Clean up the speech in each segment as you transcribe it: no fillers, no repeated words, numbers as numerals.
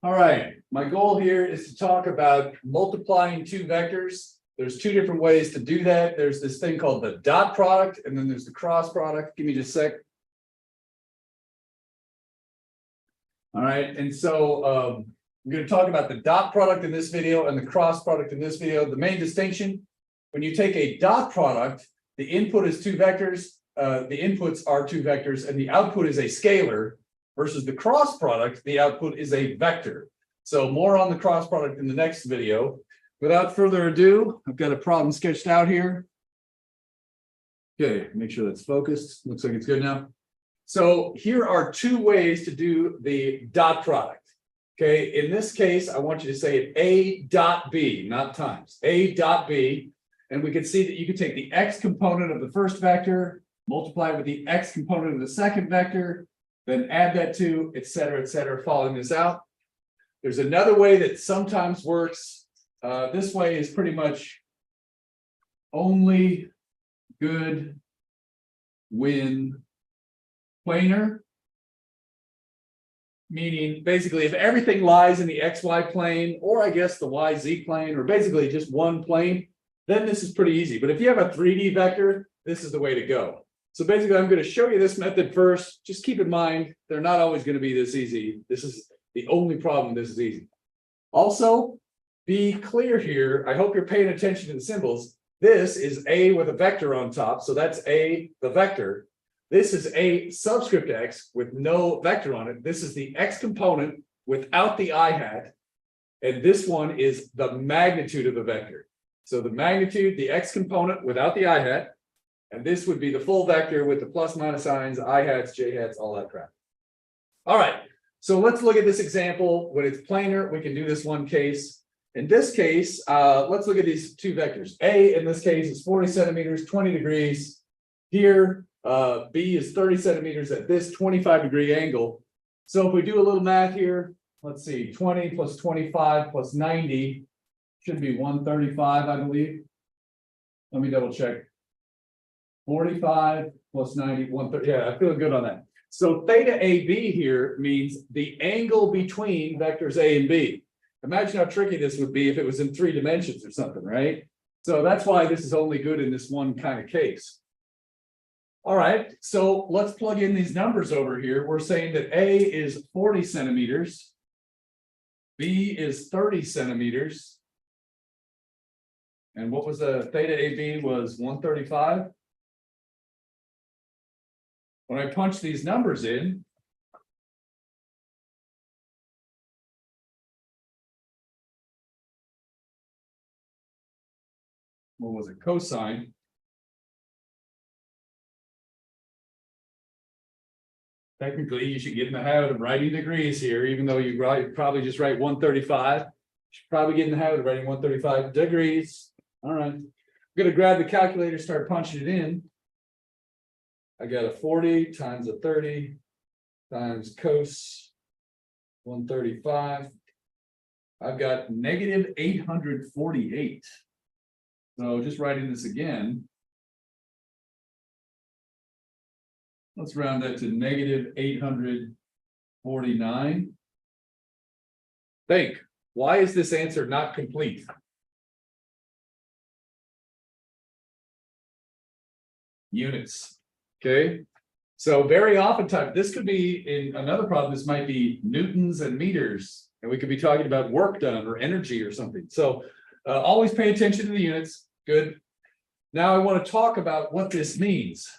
All right, my goal here is to talk about multiplying two vectors. There's two different ways to do that. There's this thing called the dot product, and then there's the cross product. Give me just a sec. All right, and so I'm going to talk about the dot product in this video and the cross product in this video. The main distinction, when you take a dot product, the input is two vectors, the inputs are two vectors, and the output is a scalar, versus the cross product, the output is a vector. So more on the cross product in the next video. Without further ado, I've got a problem sketched out here. Okay, make sure that's focused. Looks like it's good now. So here are two ways to do the dot product. Okay, in this case, I want you to say it A dot B, not times, A dot B. And we can see that you can take the X component of the first vector, multiply it with the X component of the second vector, then add that to, et cetera, following this out. There's another way that sometimes works. This way is pretty much only good when planar. Meaning basically if everything lies in the XY plane, or I guess the YZ plane, or basically just one plane, then this is pretty easy. But if you have a 3D vector, this is the way to go. So basically, I'm going to show you this method first. Just keep in mind, they're not always going to be this easy. This is the only problem. This is easy. Also, be clear here. I hope you're paying attention to the symbols. This is A with a vector on top. So that's A, the vector. This is A subscript X with no vector on it. This is the X component without the I hat. And this one is the magnitude of the vector. So the magnitude, the X component without the I hat. And this would be the full vector with the plus minus signs, I hats, J hats, all that crap. All right, so let's look at this example. When it's planar, we can do this one case. In this case, let's look at these two vectors. A in this case is 40 centimeters, 20 degrees. Here, B is 30 centimeters at this 25-degree angle. So if we do a little math here, let's see, 20 plus 25 plus 90 should be 135, I believe. Let me double check. 45 plus 90, 130. Yeah, I feel good on that. So theta AB here means the angle between vectors A and B. Imagine how tricky this would be if it was in 3 dimensions or something, right? So that's why this is only good in this one kind of case. All right, so let's plug in these numbers over here. We're saying that A is 40 centimeters. B is 30 centimeters. And what was the theta AB was 135. When I punch these numbers in, what was it? Cosine. Technically, you should get in the habit of writing degrees here, even though you probably just write 135. You should probably get in the habit of writing 135 degrees. All right. I'm going to grab the calculator, start punching it in. I got a 40 times a 30 times cos 135. I've got negative 848. So just writing this again. Let's round that to negative 849. Think, why is this answer not complete? Units. Okay, so very oftentimes, this could be in another problem, this might be newtons and meters, and we could be talking about work done or energy or something. So always pay attention to the units. Good. Now I want to talk about what this means.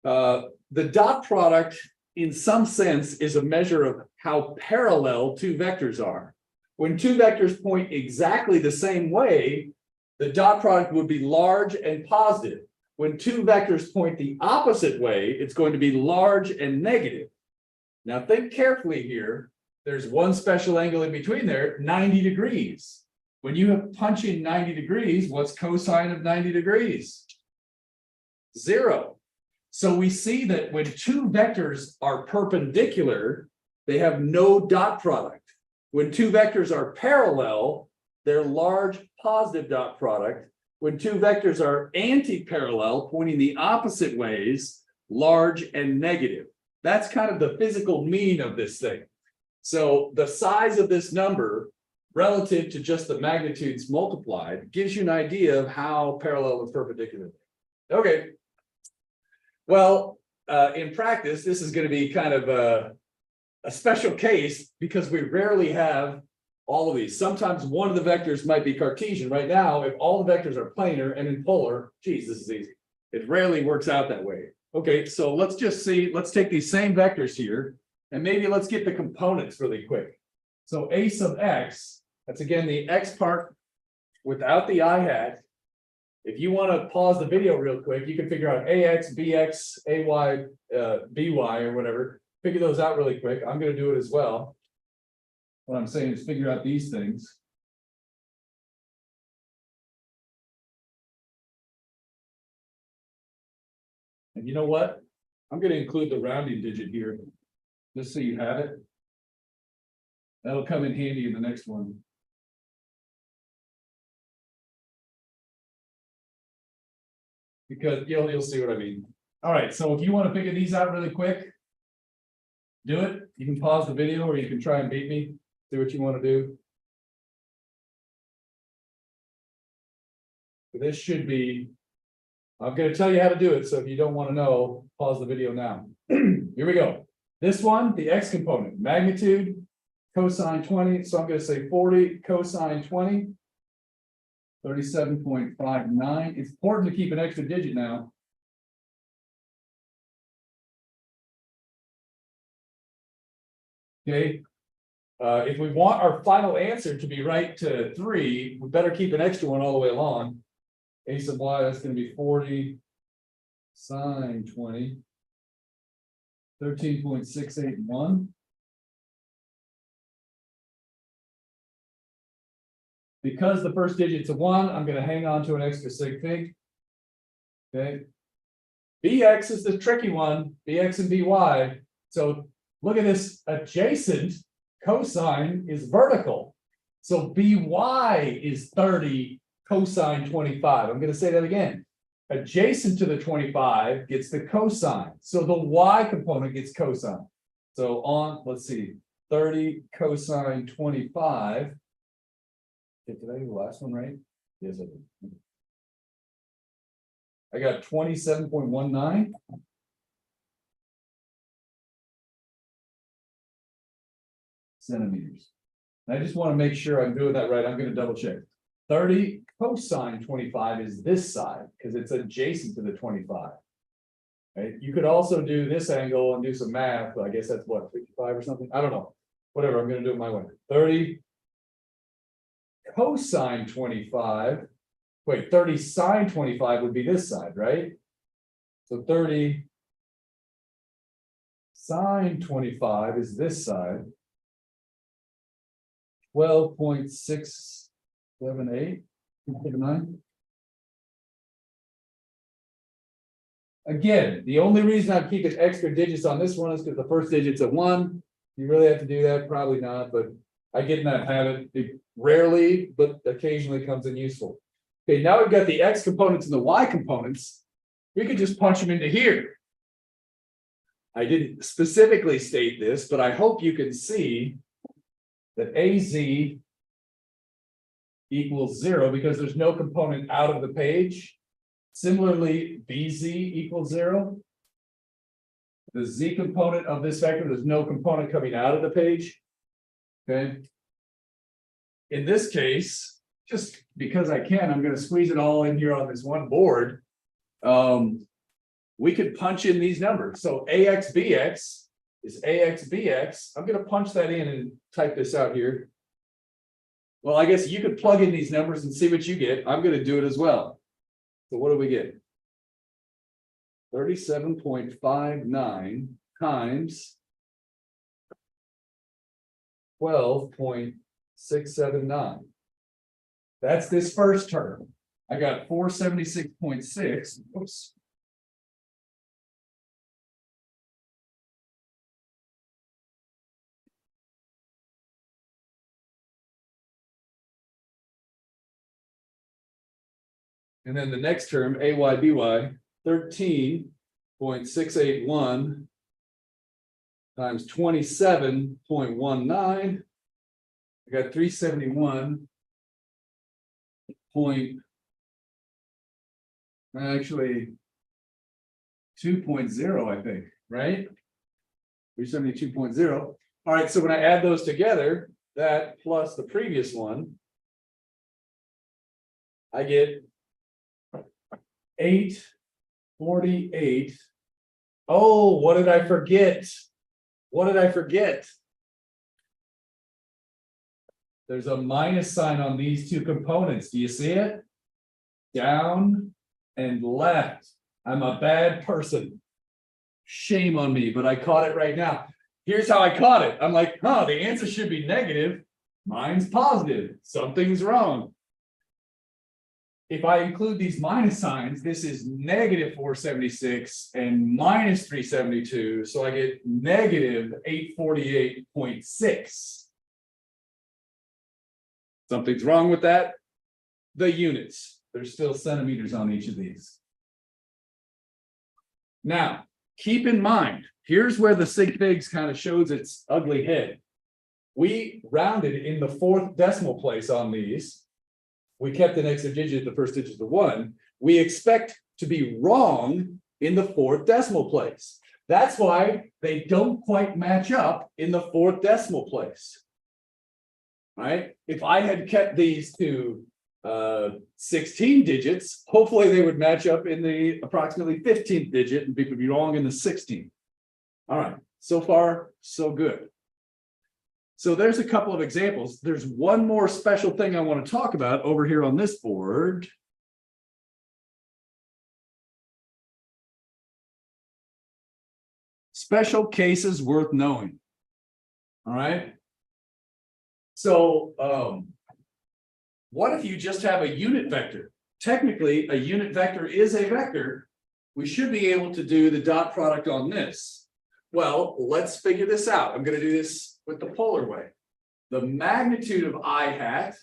The dot product, in some sense, is a measure of how parallel two vectors are. When two vectors point exactly the same way, the dot product would be large and positive. When two vectors point the opposite way, it's going to be large and negative. Now think carefully here. There's one special angle in between there, 90 degrees. When you punch in 90 degrees, what's cosine of 90 degrees? 0. So we see that when two vectors are perpendicular, they have no dot product. When two vectors are parallel, they're large positive dot product. When two vectors are anti-parallel, pointing the opposite ways, large and negative. That's kind of the physical meaning of this thing. So the size of this number relative to just the magnitudes multiplied gives you an idea of how parallel and perpendicular. Okay. Well, in practice, this is going to be kind of a special case because we rarely have all of these. Sometimes one of the vectors might be Cartesian. Right now, if all the vectors are planar and in polar, geez, this is easy. It rarely works out that way. Okay, so let's just see, let's take these same vectors here, and maybe let's get the components really quick. So a sub x, that's again the x part without the I hat. If you want to pause the video real quick, you can figure out ax, bx, ay, by, or whatever. Figure those out really quick. I'm going to do it as well. What I'm saying is figure out these things. And you know what? I'm going to include the rounding digit here, just so you have it. That'll come in handy in the next one. Because you'll see what I mean. All right, so if you want to figure these out really quick, do it. You can pause the video or you can try and beat me. Do what you want to do. This should be, I'm going to tell you how to do it. So if you don't want to know, pause the video now. Here we go. This one, the x component, magnitude, cosine 20. So I'm going to say 40 cosine 20. 37.59. It's important to keep an extra digit now. Okay. If we want our final answer to be right to 3, we better keep an extra one all the way along. A sub y, that's going to be 40 sine 20. 13.681. Because the first digit's a 1, I'm going to hang on to an extra sig fig. Okay. Bx is the tricky one, bx and by. So look at this, adjacent cosine is vertical. So by is 30 cosine 25. I'm going to say that again. Adjacent to the 25 gets the cosine. So the y component gets cosine. So on, let's see, 30 cosine 25. Did I do the last one right? Yes, I did. I got 27.19. Centimeters. And I just want to make sure I'm doing that right. I'm going to double check. 30 cosine 25 is this side because it's adjacent to the 25. Right? You could also do this angle and do some math, but I guess that's what, 55 or something? I don't know. Whatever, I'm going to do it my way. 30 cosine 25. Wait, 30 sine 25 would be this side, right? So 30 sine 25 is this side. 12.678. Again, the only reason I'm keeping extra digits on this one is because the first digit's a 1. You really have to do that? Probably not, but I get in that habit. It rarely, but occasionally comes in useful. Okay, now we've got the x components and the y components. We could just punch them into here. I didn't specifically state this, but I hope you can see that AZ equals 0 because there's no component out of the page. Similarly, BZ equals 0. The Z component of this vector, there's no component coming out of the page. Okay. In this case, just because I can, I'm going to squeeze it all in here on this one board. We could punch in these numbers. So AX BX is AX BX. I'm going to punch that in and type this out here. Well, I guess you could plug in these numbers and see what you get. I'm going to do it as well. So what do we get? 37.59 times 12.679. That's this first term. I got 476.6. Oops. And then the next term, AYBY, 13.681 times 27.19. I got 371. Actually 2.0, I think, right? 372.0. All right, so when I add those together, that plus the previous one, I get 848. Oh, what did I forget? What did I forget? There's a minus sign on these two components. Do you see it? Down and left. I'm a bad person. Shame on me, but I caught it right now. Here's how I caught it. I'm like, the answer should be negative. Mine's positive. Something's wrong. If I include these minus signs, this is negative 476 and minus 372. So I get negative 848.6. Something's wrong with that. The units. There's still centimeters on each of these. Now, keep in mind, here's where the sig figs kind of shows its ugly head. We rounded in the 4th decimal place on these. We kept an extra digit, the first digit of 1. We expect to be wrong in the 4th decimal place. That's why they don't quite match up in the 4th decimal place. Right? If I had kept these to 16 digits, hopefully they would match up in the approximately 15th digit and people would be wrong in the 16th. All right, so far, so good. So there's a couple of examples. There's one more special thing I want to talk about over here on this board. Special cases worth knowing. All right. So what if you just have a unit vector? Technically, a unit vector is a vector. We should be able to do the dot product on this. Well, let's figure this out. I'm going to do this with the polar way. The magnitude of I hat,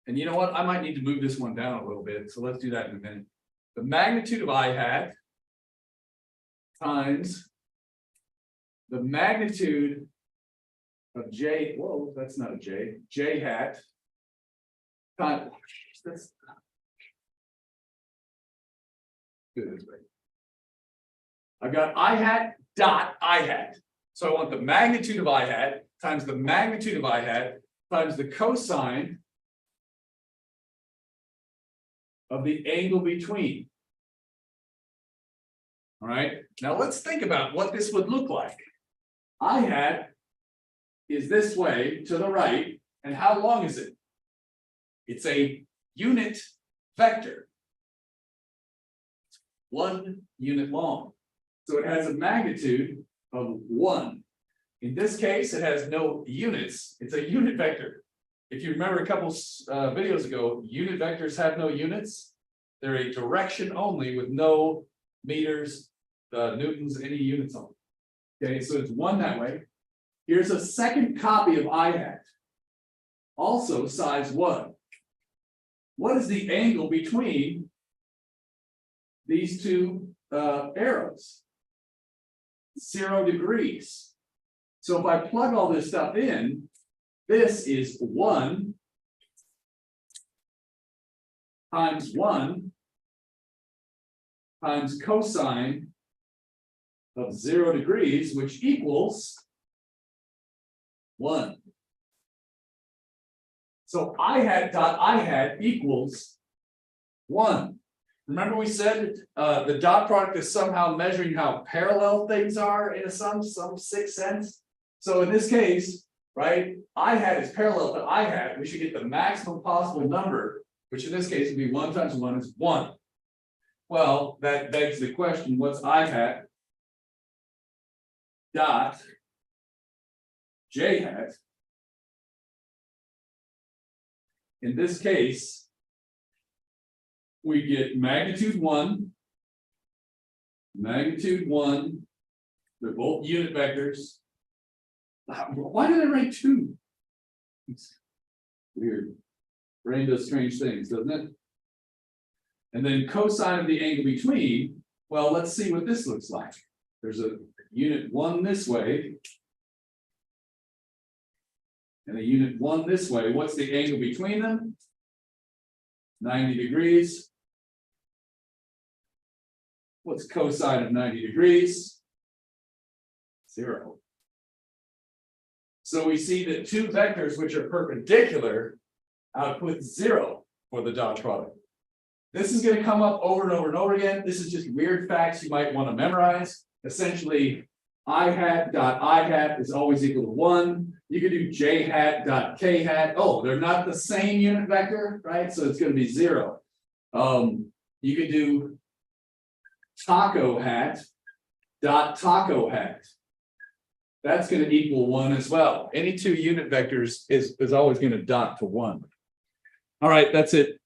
and you know what? I might need to move this one down a little bit. So let's do that in a minute. The magnitude of I hat times the magnitude of J, whoa, that's not a J, J hat. That's good. I've got I hat dot I hat. So I want the magnitude of I hat times the magnitude of I hat times the cosine of the angle between. All right. Now let's think about what this would look like. I hat is this way to the right. And how long is it? It's a unit vector. 1 unit long. So it has a magnitude of 1. In this case, it has no units. It's a unit vector. If you remember a couple videos ago, unit vectors have no units. They're a direction only with no meters, newtons, any units on them. Okay, so it's 1 that way. Here's a second copy of I hat. Also size 1. What is the angle between these two arrows? 0 degrees. So if I plug all this stuff in, this is 1 times 1 times cosine of 0 degrees, which equals 1. So I hat dot I hat equals 1. Remember we said the dot product is somehow measuring how parallel things are in some sixth sense. So in this case, right, I hat is parallel to I hat. We should get the maximum possible number, which in this case would be 1 times 1 is 1. Well, that begs the question, what's I hat dot J hat? In this case, we get magnitude 1, they're both unit vectors. Why did I write 2? It's weird. Brain does strange things, doesn't it? And then cosine of the angle between, well, let's see what this looks like. There's a unit one this way. And a unit one this way, what's the angle between them? 90 degrees. What's cosine of 90 degrees? 0. So we see that two vectors which are perpendicular output 0 for the dot product. This is going to come up over and over and over again. This is just weird facts you might want to memorize. Essentially, I hat dot I hat is always equal to 1. You could do J hat dot K hat. Oh, they're not the same unit vector, right? So it's going to be 0. You could do taco hat dot taco hat. That's going to equal 1 as well. Any two unit vectors is always going to dot to 1. All right, that's it.